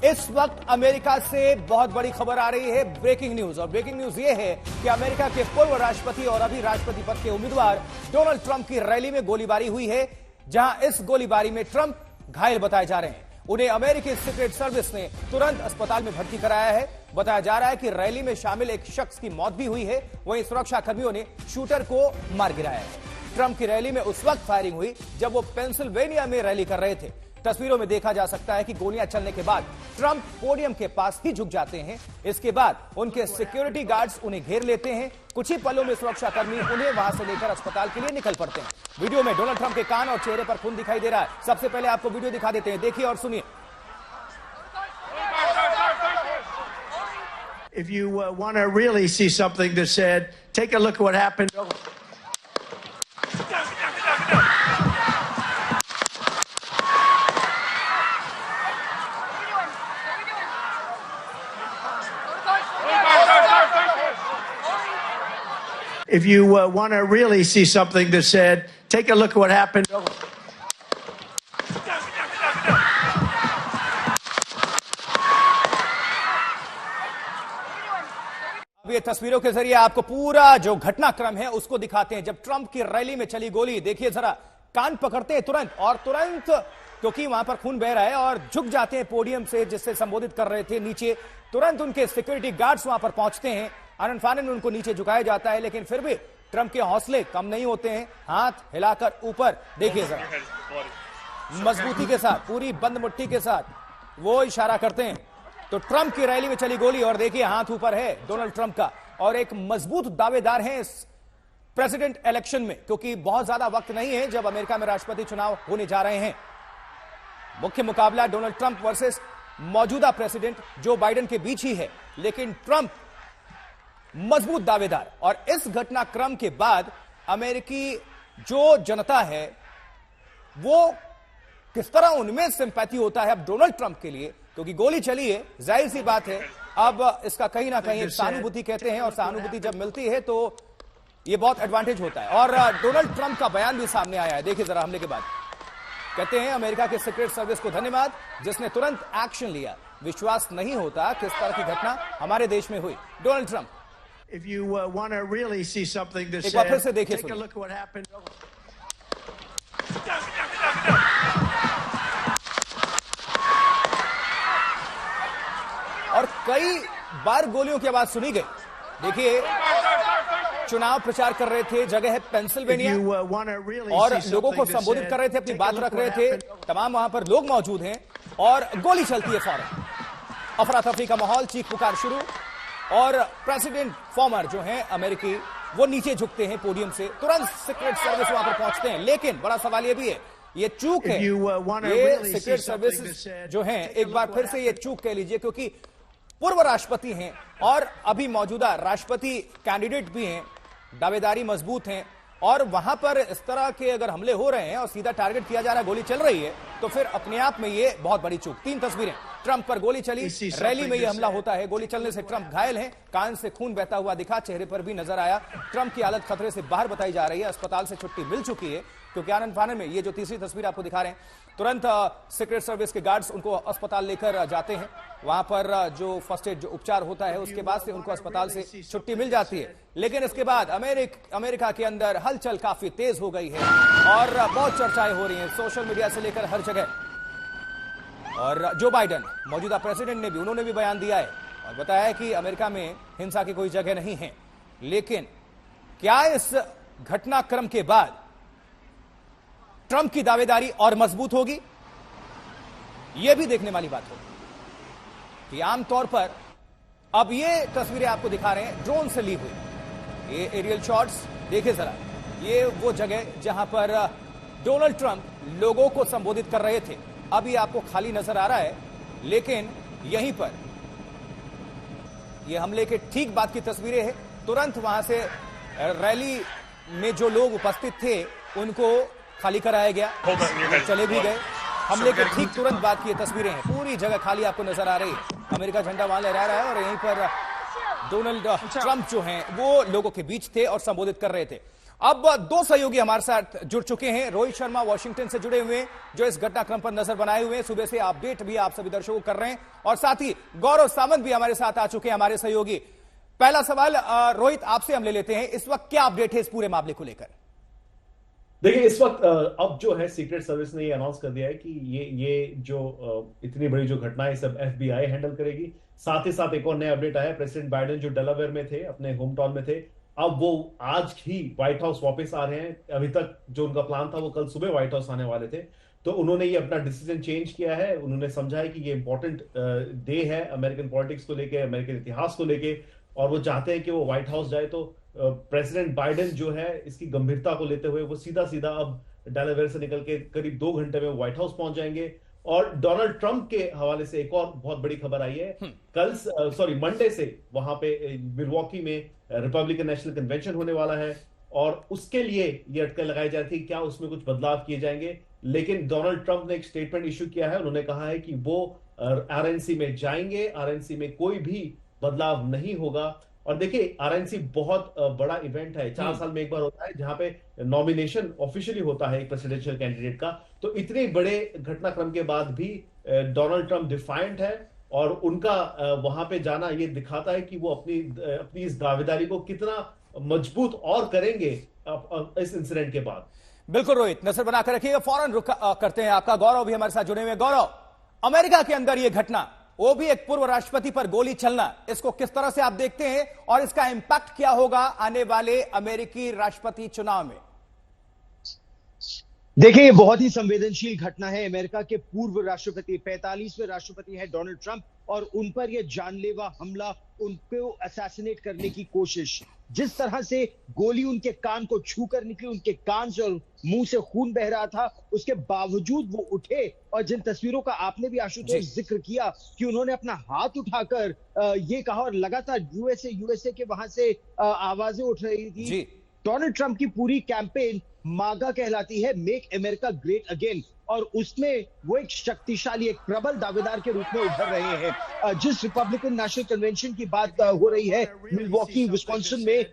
इस वक्त अमेरिका से बहुत बड़ी खबर आ रही है, ब्रेकिंग न्यूज। और ब्रेकिंग न्यूज यह है कि अमेरिका के पूर्व राष्ट्रपति और अभी राष्ट्रपति पद के उम्मीदवार डोनाल्ड ट्रंप की रैली में गोलीबारी हुई है, जहां इस गोलीबारी में ट्रंप घायल बताए जा रहे हैं। उन्हें अमेरिकी सीक्रेट सर्विस ने तुरंत अस्पताल में भर्ती कराया है। बताया जा रहा है कि रैली में शामिल एक शख्स की मौत भी हुई है, वहीं सुरक्षा कर्मियों ने शूटर को मार गिराया है। ट्रंप की रैली में उस वक्त फायरिंग हुई जब वो पेंसिल्वेनिया में रैली कर रहे थे। तस्वीरों में देखा जा सकता है कि गोलियां चलने के बाद ट्रंप पोडियम के पास ही झुक जाते हैं। इसके बाद उनके सिक्योरिटी गार्ड्स उन्हें घेर लेते हैं। कुछ ही पलों में सुरक्षाकर्मी उन्हें वहां से लेकर अस्पताल के लिए निकल पड़ते हैं। वीडियो में डोनाल्ड ट्रंप के कान और चेहरे पर खून दिखाई दे रहा है। सबसे पहले आपको वीडियो दिखा देते हैं, देखिए और सुनिए। If you want to really see something that's said, take a look at what happened. If you want to really see something that's said, take a look at what happened. अब ये तस्वीरों के जरिए आपको पूरा जो घटनाक्रम है उसको दिखाते हैं। जब ट्रंप की रैली में चली गोली, देखिए जरा, कान पकड़ते हैं तुरंत, और तुरंत क्योंकि वहां पर खून बह रहा है और झुक जाते हैं पोडियम से जिससे संबोधित कर रहे थे नीचे। तुरंत उनके सिक्योरिटी गार्ड्स वहां पर पहुंचते हैं, आनन फानन उनको नीचे झुकाया जाता है, लेकिन फिर भी ट्रंप के हौसले कम नहीं होते हैं। हाथ हिलाकर ऊपर देखिए जरा, मजबूती के साथ, पूरी बंद मुट्ठी के साथ वो इशारा करते हैं। तो ट्रंप की रैली में चली गोली और देखिए हाथ ऊपर है डोनाल्ड ट्रंप का, और एक मजबूत दावेदार हैं इस प्रेसिडेंट इलेक्शन में, क्योंकि बहुत ज्यादा वक्त नहीं है जब अमेरिका में राष्ट्रपति चुनाव होने जा रहे हैं। मुख्य मुकाबला डोनाल्ड ट्रंप वर्सेस मौजूदा प्रेसिडेंट जो बाइडेन के बीच ही है, लेकिन ट्रंप मजबूत दावेदार। और इस घटनाक्रम के बाद अमेरिकी जो जनता है वो किस तरह उनमें सिंपैथी होता है अब डोनाल्ड ट्रंप के लिए, क्योंकि गोली चली है, जाहिर सी बात है अब इसका कहीं ना कहीं सहानुभूति कहते हैं, और सहानुभूति जब मिलती है तो ये बहुत एडवांटेज होता है। और डोनाल्ड ट्रंप का बयान भी सामने आया है, देखिए जरा हमले के बाद। कहते हैं अमेरिका के सीक्रेट सर्विस को धन्यवाद जिसने तुरंत एक्शन लिया। विश्वास नहीं होता किस तरह की घटना हमारे देश में हुई। Donald Trump. If you want to really see something that's एक बार फिर से said, देखिए, take a look at what happened. और कई बार गोलियों की आवाज सुनी गई। देखिए, चुनाव प्रचार कर रहे थे, जगह है Pennsylvania, If you want to really और see लोगों को something that's संबोधित said, कर रहे थे, अपनी take a बात look रख what रहे थे। happened. तमाम वहां पर लोग मौजूद हैं और गोली चलती है फौरन। अफरा तफरी का माहौल, चीख पुकार शुरू, और प्रेसिडेंट फॉर्मर जो हैं अमेरिकी वो नीचे झुकते हैं पोडियम से। तुरंत सीक्रेट सर्विस वहां पर पहुंचते हैं, लेकिन बड़ा सवाल ये भी है, ये चूक है, ये सीक्रेट सर्विस जो हैं एक बार फिर से ये चूक कह लीजिए, क्योंकि पूर्व राष्ट्रपति हैं और अभी मौजूदा राष्ट्रपति कैंडिडेट भी हैं, दावेदारी मजबूत हैं, और वहां पर इस तरह के अगर हमले हो रहे हैं और सीधा टारगेट किया जा रहा है, गोली चल रही है, तो फिर अपने आप में ये बहुत बड़ी चूक। 3 तस्वीरें, ट्रंप पर गोली चली, रैली में ये हमला होता है, गोली चलने से ट्रंप घायल हैं, कान से खून बहता हुआ दिखा, चेहरे पर भी नजर आया। ट्रंप की हालत खतरे से बाहर बताई जा रही है, अस्पताल से छुट्टी मिल चुकी है, क्योंकि आनन फानन में ये जो तीसरी तस्वीर आपको दिखा रहे हैं, तुरंत सीक्रेट सर्विस के गार्ड्स उनको अस्पताल लेकर जाते हैं। वहां पर जो फर्स्ट एड जो उपचार होता है उसके बाद से उनको अस्पताल से छुट्टी मिल जाती है। लेकिन इसके बाद अमेरिका के अंदर हलचल काफी तेज हो गई है और बहुत चर्चाएं हो रही हैं सोशल मीडिया से लेकर हर जगह। और जो बाइडेन मौजूदा प्रेसिडेंट ने भी, उन्होंने भी बयान दिया है और बताया है कि अमेरिका में हिंसा की कोई जगह नहीं है। लेकिन क्या इस घटनाक्रम के बाद ट्रंप की दावेदारी और मजबूत होगी, यह भी देखने वाली बात होगी। कि आमतौर पर अब ये तस्वीरें आपको दिखा रहे हैं ड्रोन से ली हुई, ये एरियल शॉट्स देखिए जरा, ये वो जगह जहां पर डोनाल्ड ट्रंप लोगों को संबोधित कर रहे थे। अभी आपको खाली नजर आ रहा है, लेकिन यहीं पर ये हमले के ठीक बाद की तस्वीरें हैं। तुरंत वहां से रैली में जो लोग उपस्थित थे उनको खाली कराया गया, चले भी गए। हमले के ठीक तुरंत बाद की ये तस्वीरें हैं, पूरी जगह खाली आपको नजर आ रही है। अमेरिका झंडा वहां लहरा रहा है और यहीं पर डोनाल्ड ट्रंप जो हैं वो लोगों के बीच थे और संबोधित कर रहे थे। अब दो सहयोगी हमारे साथ जुड़ चुके हैं। रोहित शर्मा वॉशिंगटन से जुड़े हुए हैं, जो इस घटनाक्रम पर नजर बनाए हुए हैं, सुबह से अपडेट भी आप सभी दर्शकों को कर रहे हैं, और साथ ही गौरव सामंत भी हमारे साथ आ चुके हैं, हमारे सहयोगी। पहला सवाल रोहित आपसे हम ले लेते हैं, इस वक्त क्या अपडेट है इस पूरे मामले को लेकर? देखिए, इस वक्त अब जो है सीक्रेट सर्विस ने ये अनाउंस कर दिया है कि ये जो इतनी बड़ी जो घटना है सब FBI हैंडल करेगी। साथ ही साथ एक और नया अपडेट आया है, प्रेसिडेंट बाइडेन जो डेलावेयर में थे, अपने होम टाउन में थे, अब वो आज ही व्हाइट हाउस वापस आ रहे हैं। अभी तक जो उनका प्लान था वो कल सुबह व्हाइट हाउस आने वाले थे, तो उन्होंने ये अपना डिसीजन चेंज किया है। उन्होंने समझा है कि ये इंपॉर्टेंट डे है अमेरिकन पॉलिटिक्स को लेके, अमेरिकन इतिहास को लेके, और वो चाहते हैं कि वो व्हाइट हाउस जाए। तो प्रेसिडेंट बाइडेन जो है इसकी गंभीरता को लेते हुए वो सीधा सीधा अब डेलावेयर से निकल के करीब 2 घंटे में व्हाइट हाउस पहुंच जाएंगे। और डोनाल्ड ट्रंप के हवाले से एक और बहुत बड़ी खबर आई है। मंडे से वहां पे मिलवॉकी में रिपब्लिकन नेशनल कन्वेंशन होने वाला है, और उसके लिए ये अटकल लगाई जाती है क्या उसमें कुछ बदलाव किए जाएंगे। लेकिन डोनाल्ड ट्रंप ने एक स्टेटमेंट इशू किया है। उन्होंने कहा है कि वो RNC में जाएंगे, RNC में कोई भी बदलाव नहीं होगा। और देखिए, RNC बहुत बड़ा इवेंट है, 4 साल में एक बार होता है, जहां पे नॉमिनेशन ऑफिशियली होता है एक प्रेसिडेंशियल कैंडिडेट का। तो इतने बड़े घटनाक्रम के बाद भी डोनाल्ड ट्रंप डिफाइंट है, और उनका वहां पे जाना ये दिखाता है कि वो अपनी इस दावेदारी को कितना मजबूत और करेंगे इस इंसिडेंट के बाद। बिल्कुल रोहित, नजर बनाकर रखिएगा। फौरन रुक करते हैं आपका गौरव भी हमारे साथ जुड़े हुए। गौरव, अमेरिका के अंदर यह घटना, वो भी एक पूर्व राष्ट्रपति पर गोली चलना, इसको किस तरह से आप देखते हैं और इसका इंपैक्ट क्या होगा आने वाले अमेरिकी राष्ट्रपति चुनाव में? देखिए, ये बहुत ही संवेदनशील घटना है। अमेरिका के पूर्व राष्ट्रपति, 45वें राष्ट्रपति हैं डोनाल्ड ट्रंप, और उन पर यह जानलेवा हमला, उनको असैसिनेट करने की कोशिश, जिस तरह से गोली उनके कान को छूकर निकली, उनके कान से और मुंह से खून बह रहा था, उसके बावजूद वो उठे। और जिन तस्वीरों का आपने भी आशुतोष जिक्र किया कि उन्होंने अपना हाथ उठाकर ये कहा, और लगातार यूएसए के वहां से आवाजें उठ रही थी। डोनाल्ड ट्रंप की पूरी कैंपेन मागा कहलाती है, मेक अमेरिका ग्रेट अगेन, और उसमें वो एक शक्तिशाली, एक प्रबल दावेदार के रूप में उभर रहे हैं। जिस रिपब्लिकन नेशनल कन्वेंशन की बात हो रही है मिलवॉकी विस्कॉन्सिन में,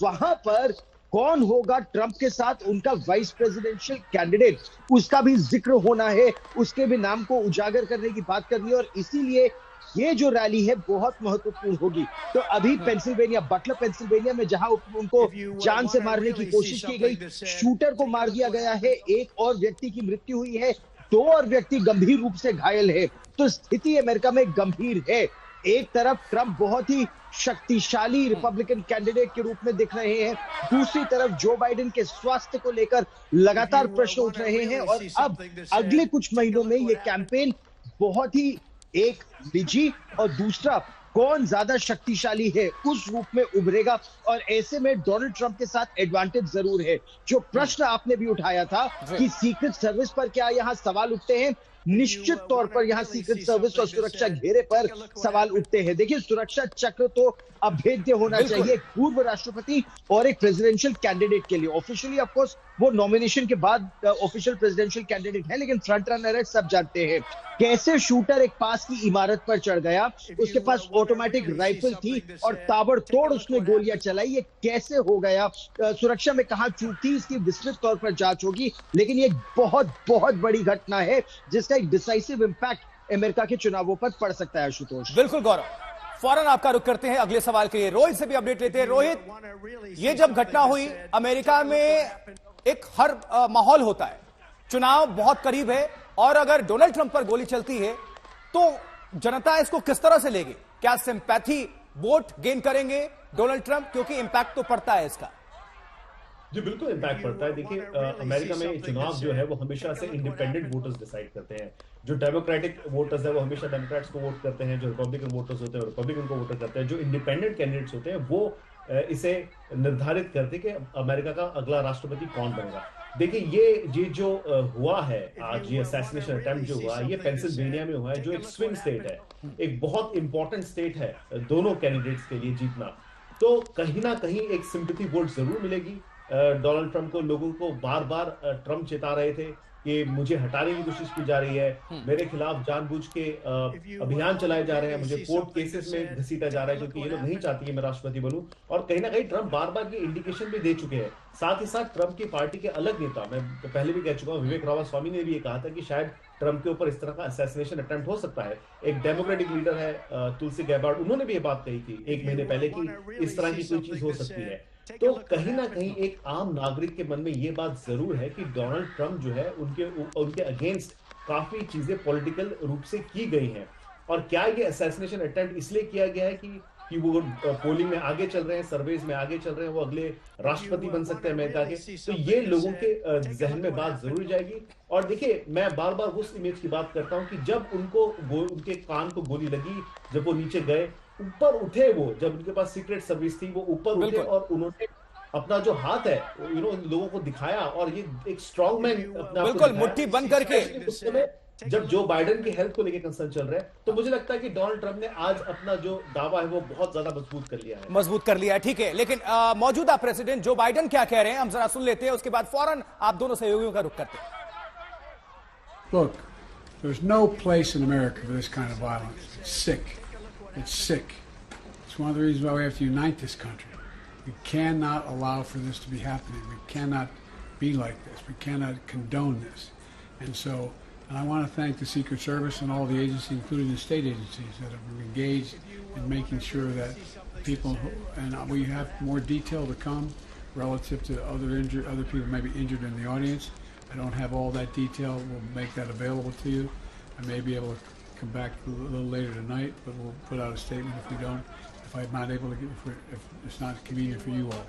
वहां पर कौन होगा ट्रंप के साथ उनका वाइस प्रेसिडेंशियल कैंडिडेट, उसका भी जिक्र होना है, उसके भी नाम को उजागर करने की बात करनी है। और इसीलिए ये जो रैली है बहुत महत्वपूर्ण होगी। तो अभी पेंसिल्वेनिया, बटलर पेंसिल्वेनिया में, जहां उनको जान से मारने की कोशिश की गई, शूटर को मार दिया गया है, एक और व्यक्ति की मृत्यु हुई है, 2 और व्यक्ति गंभीर रूप से घायल है। तो स्थिति अमेरिका में गंभीर है। एक तरफ ट्रंप बहुत ही शक्तिशाली रिपब्लिकन कैंडिडेट के रूप में दिख रहे हैं, दूसरी तरफ जो बाइडेन के स्वास्थ्य को लेकर लगातार प्रश्न उठ रहे हैं। और अब अगले कुछ महीनों में ये कैंपेन बहुत ही, एक निजी और दूसरा कौन ज्यादा शक्तिशाली है, उस रूप में उभरेगा। और ऐसे में डोनाल्ड ट्रंप के साथ एडवांटेज जरूर है। जो प्रश्न आपने भी उठाया था कि सीक्रेट सर्विस पर क्या यहां सवाल उठते हैं, निश्चित तौर पर यहां सीक्रेट सर्विस और सुरक्षा घेरे पर सवाल उठते हैं। देखिए, सुरक्षा चक्र तो अभेद्य होना चाहिए एक पूर्व राष्ट्रपति और एक प्रेसिडेंशियल कैंडिडेट के लिए। ऑफिशियली ऑफ कोर्स वो नॉमिनेशन के बाद ऑफिशियल प्रेसिडेंशियल कैंडिडेट है, लेकिन फ्रंट रनर है, सब जानते हैं। कैसे शूटर एक पास की इमारत पर चढ़ गया, उसके पास ऑटोमेटिक राइफल थी और ताबड़तोड़ उसने गोलियां चलाई, ये कैसे हो गया, सुरक्षा में कहां चूक थी, इसकी विस्तृत तौर पर जांच होगी। लेकिन ये बहुत बहुत बड़ी घटना है जिसका एक डिसाइसिव इंपैक्ट अमेरिका के चुनावों पर पड़ सकता है। आशुतोष, बिल्कुल गौरव, फौरन आपका रुख करते हैं अगले सवाल के लिए। रोहित से भी अपडेट लेते हैं। रोहित, ये जब घटना हुई, अमेरिका में एक हर माहौल होता है, चुनाव बहुत करीब है, और अगर डोनाल्ड ट्रंप पर गोली चलती है तो जनता इसको किस तरह से लेगी? क्या सिंपैथी वोट गेन करेंगे डोनाल्ड ट्रंप, क्योंकि इंपैक्ट तो पड़ता है इसका? जी बिल्कुल इंपैक्ट पड़ता है। देखिए, अमेरिका में चुनाव जो है वो हमेशा से इंडिपेंडेंट वोटर्स डिसाइड करते हैं। जो डेमोक्रेटिक वोटर्स है वो हमेशा डेमोक्रेट्स को वोट करते हैं, जो रिपब्लिकन वोटर्स होते हैं रिपब्लिकन को वोट करते हैं, जो इंडिपेंडेंट कैंडिडेट्स होते हैं वो इसे निर्धारित करते कि अमेरिका का अगला राष्ट्रपति कौन बनेगा। देखिए, ये जो हुआ है आज, ये असैसिनेशन अटेम्प्ट जो हुआ है, ये पेंसिल्वेनिया में हुआ है, जो एक स्विंग स्टेट है, एक बहुत इंपॉर्टेंट स्टेट है दोनों कैंडिडेट्स के लिए जीतना। तो कहीं ना कहीं एक सिंपैथी वोट जरूर मिलेगी डोनाल्ड ट्रंप को। लोगों को बार बार ट्रंप चिता रहे थे कि मुझे हटाने की कोशिश की जा रही है, मेरे खिलाफ जानबूझ के अभियान चलाए जा रहे हैं, मुझे कोर्ट केसेस में घसीटा जा रहा है क्योंकि ये लोग नहीं चाहते कि मैं राष्ट्रपति बनूं। और कहीं ना कहीं ट्रंप बार बार ये इंडिकेशन भी दे चुके हैं। साथ ही साथ ट्रंप की पार्टी के अलग नेता, मैं पहले भी कह चुका हूं, विवेक रामास्वामी ने भी ये कहा था कि शायद ट्रंप के ऊपर इस तरह का असैसिनेशन अटेम्प्ट हो सकता है। एक डेमोक्रेटिक लीडर है तुलसी गैबार्ड, उन्होंने भी ये बात कही थी 1 महीने पहले कि इस तरह की कोई चीज हो सकती है। तो कहीं ना कहीं एक आम नागरिक के मन में ये बात जरूर है कि डोनाल्ड ट्रंप जो है उनके अगेंस्ट काफी चीजें पॉलिटिकल रूप से की गई हैं। और क्या ये असैसिनेशन अटेम्प्ट इसलिए किया गया है कि वो पोलिंग में आगे चल रहे हैं, सर्वेज में आगे चल रहे हैं, वो अगले राष्ट्रपति बन सकते हैं अमेरिका के, तो ये लोगों के जहन में बात जरूर जाएगी। और देखिए, मैं बार बार उस इमेज की बात करता हूं कि जब उनके कान को गोली लगी, जब वो नीचे गए, ऊपर उठे, वो जब उनके पास सीक्रेट सर्विस थी, वो ऊपर उठे और उन्होंने अपना जो हाथ है लोगों को दिखाया, और ये एक स्ट्रॉन्ग मैन अपना बिल्कुल मुट्ठी बंद करके उस समय जब जो बाइडेन की हेल्थ को लेकर कंसर्न चल रहा है, तो मुझे लगता है कि डोनाल्ड ट्रंप ने आज अपना जो दावा है वो बहुत ज्यादा मजबूत कर लिया है। ठीक है, लेकिन मौजूदा प्रेसिडेंट जो बाइडेन क्या कह रहे हैं हम जरा सुन लेते हैं, उसके बाद फौरन आप दोनों सहयोगियों का रुख करते हैं। Look, there's no place in America for this kind of violence. It's sick. It's sick. It's one of the reasons why we have to unite this country. We cannot allow for this to be happening. We cannot be like this. We cannot condone this. And I want to thank the Secret Service and all the agencies, including the state agencies, that have been engaged in making sure that people, and we have more detail to come relative to other people maybe injured in the audience. I don't have all that detail. We'll make that available to you. I may be able to come back a little later tonight, but we'll put out a statement if I'm not able to if it's not convenient for you all.